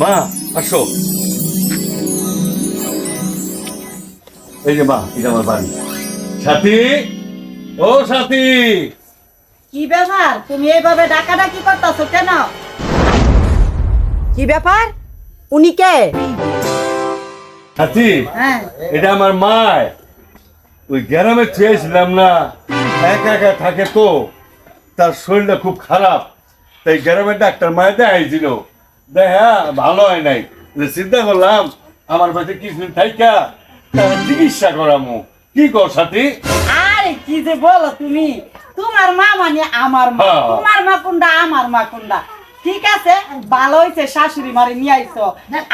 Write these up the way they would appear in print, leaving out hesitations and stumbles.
মা আসো। এই যে মা, এটা আমার বাড়ি। সাথী, ও সাথী। কি ব্যাপার, তুমি এইভাবে ডাকাডাকি করতেছো কেন? কি ব্যাপার? উনি কে? সাথী, হ্যাঁ, এটা আমার মা। ওই গ্রামে চেয়েছিলাম না, একা একা থাকে তো, তার শরীরটা খুব খারাপ, তাই গ্রামের ডাক্তার মায়ের দেখাইছিল, দেখা ভালো হয় নাই। চিন্তা করলাম আমার বাড়িতে কিছুদিন থাইকা তার চিকিৎসা করামু। কি কর সাথী? আরে কি যে বলো তুমি, তোমার মা মানে আমার মা, হ্যাঁ। তোমার মা কোনটা আমার মা কোনটা। ঠিক আছে, ভালো হয়েছে শাশুড়ি মারে নিয়ে আইছো।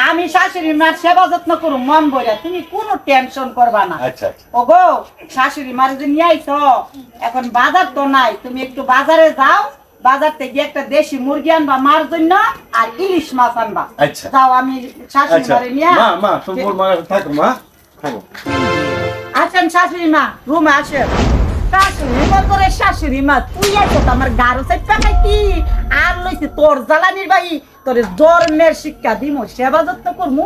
আমি শাশুড়ি মার সেবা যত্ন করু মন বইরা, তুমি কোনো টেনশন করবা না। আচ্ছা আচ্ছা। ওগো, শাশুড়ি মারে যে নিয়ে আইছো, এখন বাজার তো নাই, তুমি একটু বাজারে যাও, বাজার থেকে একটা দেশি মুরগি আনবা মার জন্য, আর ইলিশ মাছ আনবা। আচ্ছা। যাও, আমি শাশুড়ি আচ্ছা মারে নিয়ে মা, মা তোমার মা থাকো, মা থাকো। আসেন শাশুড়ি মা, রুমে আসেন। শাশুড়ি মা তোরে শাশুড়ি মা, তুই আছো তো আমার গারো চাইপা খাইতি, আর লইছি তোর জ্বালানির বাই, তোর ধর্মের শিক্ষা দিমু, সেবা যত্ন করমু।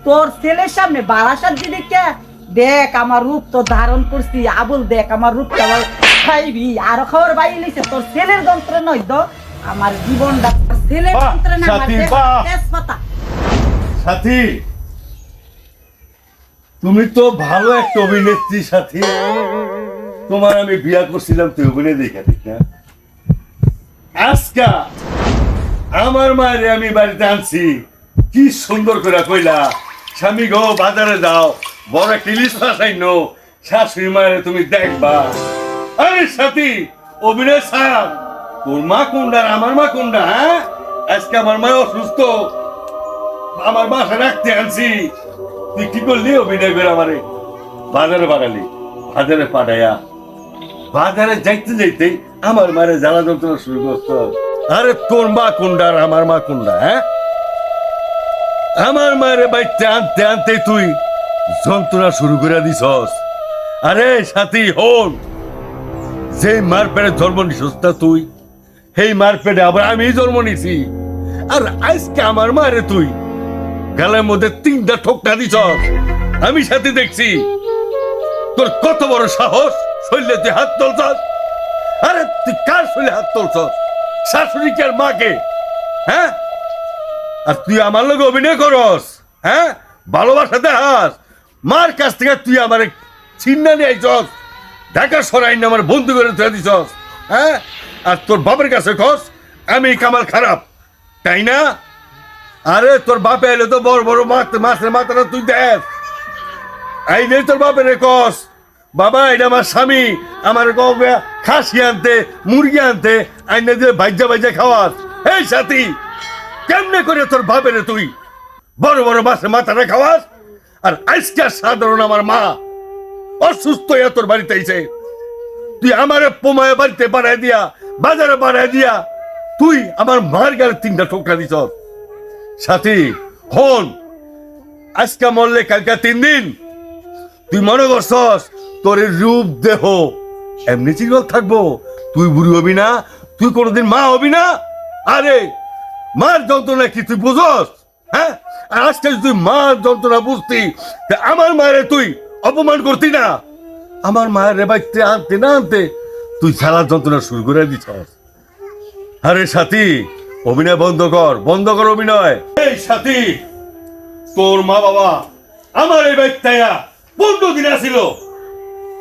তোর ছেলের সামনে বারাসাত দিদি কে দেখ, আমার রূপ তো ধারণ করছি, আবুল দেখ আমার রূপটা খাইবি, আরো খাওয়ার বাই লইছে তোর ছেলের যন্ত্র নয় তো, আমার জীবনটা তোর ছেলের বাহ, যন্ত্র না, আমার সাথী, বাহ। তেজপাতা। সাথী, তুমি তো ভালো একটা অভিনেত্রী সাথী। তোমার আমি বিয়া করছিলাম, তুই অভিনয় দেখে ঠিক না। আজকা আমার মায়ের আমি বাড়িতে আনছি, কি সুন্দর করে কইলা, স্বামী গো বাজারে যাও, বড় একটা ইলিশ মাছ আইনো, শাশুড়ি মায়ের তুমি দেখবা। আরে সাথী, অভিনয় সার, তোর মা কোনটা আর আমার মা কোনটা? হ্যাঁ, আজকে আমার মা অসুস্থ, আমার বাসা রাখতে আনছি, তুই কি করলি অভিনয় করে আমারে বাজারে বাড়ালি, বাজারে পাঠাইয়া বাজারে যাইতে যাইতে আমার মারে জ্বালা যন্ত্রণা শুরু করত। আরে তোর মা কোনটা আর আমার মা কোনটা? হ্যাঁ, আমার মায়ের বাড়িতে আনতে আনতে তুই যন্ত্রণা শুরু করে দিছস। আরে সাথী হন, যে মার পেটে জন্ম নিছস তা তুই, সেই মার পেটে আবার আমি জন্ম নিছি, আর আজকে আমার মারে তুই গালের মধ্যে 3টা ঠোকটা দিছস। আমি সাথে দেখছি, তোর কত বড় সাহস, শরীরে তুই হাত তুলছস। আরে তুই কার শরীরে হাত তুলছস? শাশুড়িকে আর মাকে? হ্যাঁ, আর তুই আমার লোক অভিনয় করস? হ্যাঁ, ভালোবাসা দেখাস? মার কাছ থেকে তুই আমার ছিন্না নিয়ে আইছস, ঢাকা সরাই আমার বন্ধু করে তুই দিছস। হ্যাঁ, আর তোর বাপের কাছে কস আমি কামাল খারাপ, তাই না? আরে তোর বাপে এলে তো বড় বড় মাছের মাথাটা তুই দেখ, আইনে তোর বাপের কস বাবা এটা আমার স্বামী, আমার খাসি আনতে মুরগি আনতে আইনে দিয়ে ভাইজা ভাইজা খাওয়াস। এই সাথী, কেমনে করে তোর বাপের তুই বড় বড় মাছের মাথাটা খাওয়াস? আর আজকে সাধারণ আমার মা অসুস্থ হয়ে তোর বাড়িতে আইছে, তুই আমার পোমায় বাড়িতে বাড়াই দিয়া, বাজারে বাড়াই দিয়া, তুই আমার মার গালে 3টা ঠোকরা দিছ। সাথী হন, আজকে মরলে কালকে 3 দিন, তুই মনে করছস তোর রূপ দেহ এমনি চিরকাল থাকবো? তুই বুড়ি হবি না, তুই কোনোদিন মা হবি না। আরে মার যন্ত্রণা কি তুই বুঝস? হ্যাঁ, আর আজকে তুই মার যন্ত্রণা বুঝতি, আমার মায়ের তুই অপমান করতি না। আমার মায়ের বাড়িতে আনতে না আনতে তুই ঝালার যন্ত্রণা শুরু করে দিছস। আরে সাথী, অভিনয় বন্ধ কর, বন্ধ কর অভিনয়। এই সাথী, তোর মা বাবা আমার এই বাড়িতে 15 দিন আসিল।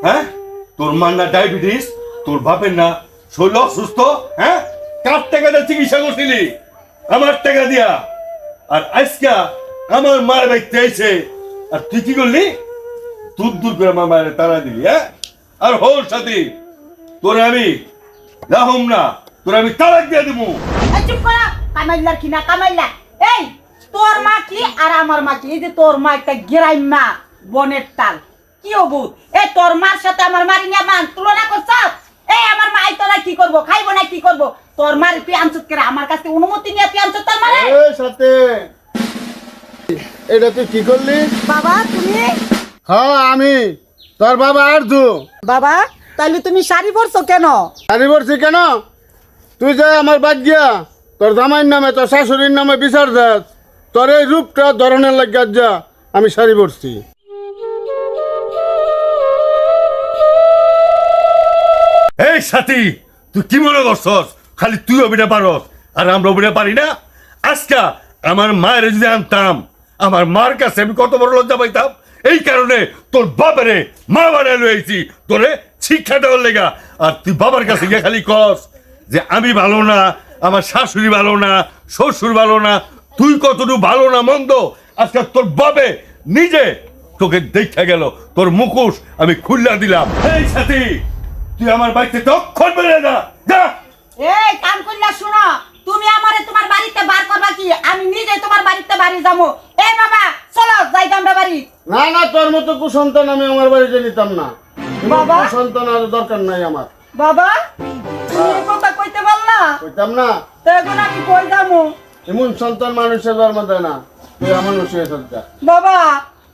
হ্যাঁ, তোর মার না ডায়াবেটিস, তোর বাপের না শরীর অসুস্থ। হ্যাঁ, কার টাকা দিয়ে চিকিৎসা করছিলি? আমার টাকা দিয়া। আর আজকে আমার মায়ের বাড়িতে আইছে, আর তুই কি করলি? দূর দূর করে আমার মায়ের তাড়া দিলি। হ্যাঁ, আর হোল সাথী, তোরে আমি রাহম না, তোরে আমি তালাক দিয়ে দেবো। এই চুপ করা, কামাইলার কি না কামাইলা। এই তোর মা কি আর আমার মা কি? এই যে তোর মা একটা গেরাই মা, বনের টাল, কি অবুত। এই তোর মার সাথে আমার মারি না মান তুলনা করছস? এই আমার মা আইতলা কি করব, খাইবো না কি করব? তোর মার তুই আনছত করে আমার কাছে অনুমতি নিয়ে তুই আনছত তোর মারে? এই সাথে এটা তুই কি করলি? বাবা তুমি? হ্যাঁ আমি তোর বাবা আরজু। বাবা তাইলে তুমি শাড়ি পরছো কেন? শাড়ি পরছি কেন? তুই যে আমার বাদ গিয়া তোর জামাইয়ের নামে তোর শাশুড়ির নামে বিচার দেস, তোর এই রূপটা ধরনের লাগিয়া যা আমি শাড়ি পরছি। এই সাথী, তুই কি মনে করছস খালি তুই অভিনয় পারস আর আমরা অভিনয় পারি না? আজকা আমার মায়ের যদি আনতাম, আমার মার কাছে আমি কত বড় লজ্জা পাইতাম। এই কারণে তোর বাবারে মা বানায় লইছি তোরে শিক্ষা দেওয়ার লেগা। আর তুই বাবার কাছে গিয়ে খালি কস যে আমি ভালো না, আমার শাশুড়ি ভালো না, শ্বশুর ভালো না, তুই কতটুকু ভালো না মন্দ আজকে তোর বাবে নিজে তোকে দেখা গেল, তোর মুখোশ আমি খুললা দিলাম। এই সাথী, তুই আমার বাড়িতে তখন বেড়ে যা যা। এই কাম কইলা শুনো, তুমি আমারে তোমার বাড়িতে বার করবা কি? আমি নিজে তোমার বাড়িতে বাড়ি যাবো। এই বাবা চলো যাই আমরা বাড়ি। না না, তোর মতো কুসন্তান আমি আমার বাড়িতে নিতাম না। বাবা? কুসন্তান আর দরকার নাই আমার। বাবা তুমি এই কথা কইতে পারলা? কইতাম না, তো এখন আমি কই যাবো? এমন সন্তান মানুষের জন্ম দেয় না। তুই আমার নসিয়ে চলতা। বাবা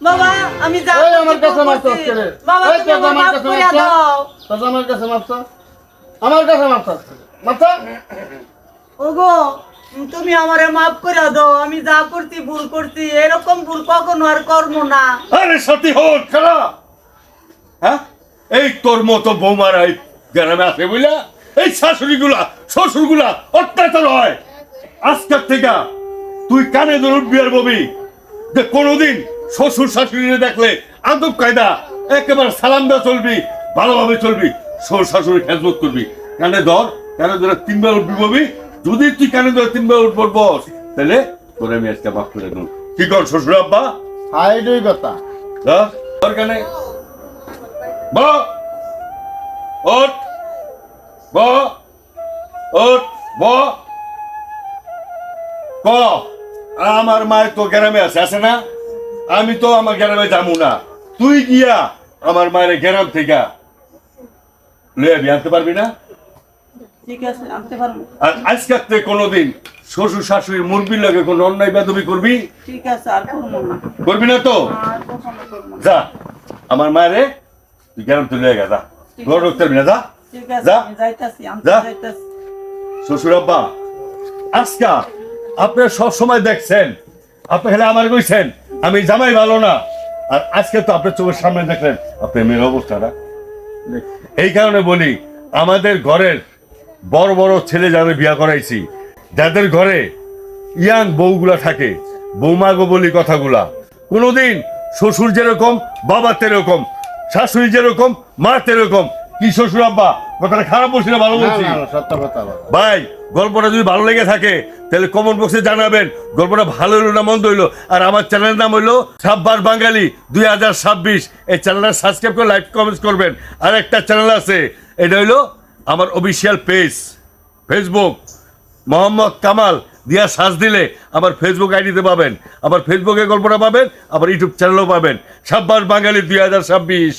বাবা আমি যাব। এই আমার কাছে মারছস কেন? বাবা এই তুমি আমার মাফ করে দাও। তোর আমার কাছে মারছস? আমার কাছে মারছস? মারছ? ওগো তুমি আমারে মাফ করে দাও। আমি যা করছি ভুল করছি, এরকম ভুল কখনো আর করবো না। আরে সাথী হোক খেলা। হ্যাঁ, এই তোর মতো বৌমার এই গ্রামে আছে বুঝলা? এই শাশুড়ি গুলা শ্বশুর গুলা অত্যাচার হয়। আজকের থেকে তুই কানে ধরে উঠবি আর ববি যে কোনোদিন শ্বশুর শাশুড়ি দেখলে আদব কায়দা একেবারে সালাম দেওয়া চলবি, ভালোভাবে চলবি, শ্বশুর শাশুড়ি খেজমত করবি। কানে ধরে তিনবার উঠবি ববি। যদি তুই কানে ধরে তিনবার উঠবো বস, তাহলে তোরে আমি আজকে মাফ করে দেবো। কি কর শ্বশুর আব্বা? হাই দুই কথা। দরকার নেই। ব ওঠ, ব ওঠ, ব ক। আমার মায়ের তো গ্রামে আছে না? আমি তো আমার গ্রামে যাবো না। তুই গিয়া আমার মায়ের গ্রাম থেকে লয়ে আনতে পারবি না? ঠিক আছে আনতে পারবো। আর আজকে কোনোদিন শ্বশুর শাশুড়ির মুরগির লাগে কোনো অন্যায় বেদবি করবি? ঠিক আছে আর করবো না। করবি না তো? আর কখনো করবো না। যা আমার মায়েরে তুই গ্রাম তুলে গা, যা ঘর ঢুকতে পারবি না, যা ঠিক আছে যা। আমি যাইতাছি, আমি যা। যাইতাছি। শ্বশুর আব্বা, আজকা আপনারা সব সময় দেখছেন, আপনি খেলে আমার কইছেন আমি জামাই ভালো না, আর আজকে তো আপনার চোখের সামনে দেখলেন আপনার মেয়ের অবস্থাটা। এই কারণে বলি, আমাদের ঘরের বড় বড় ছেলে যাদের বিয়া করাইছি, যাদের ঘরে ইয়াং বউগুলা থাকে, বৌমাগো বলি কথাগুলা, কোনোদিন শ্বশুর যেরকম বাবা তেরকম, শাশুড়ি যেরকম মা তেরকম। কি শ্বশুর আব্বা কথাটা খারাপ বলছি না ভালো না বলছি? না, সত্য কথা বল। ভাই গল্পটা যদি ভালো লেগে থাকে তাহলে কমেন্ট বক্সে জানাবেন গল্পটা ভালো হইলো না মন্দ হইলো। আর আমার চ্যানেলের নাম হইলো সাব্বাস বাঙালি 2026। এই চ্যানেলটা সাবস্ক্রাইব করে লাইক কমেন্টস করবেন। আর একটা চ্যানেল আছে, এটা হইলো আমার official page, Facebook Mohammad Kamal দিয়া সার্চ দিলে আমার ফেসবুক আইডিতে পাবেন, আবার ফেসবুকে গল্পটা পাবেন, আবার ইউটিউব চ্যানেলও পাবেন, সাব্বাস বাঙালি 2026।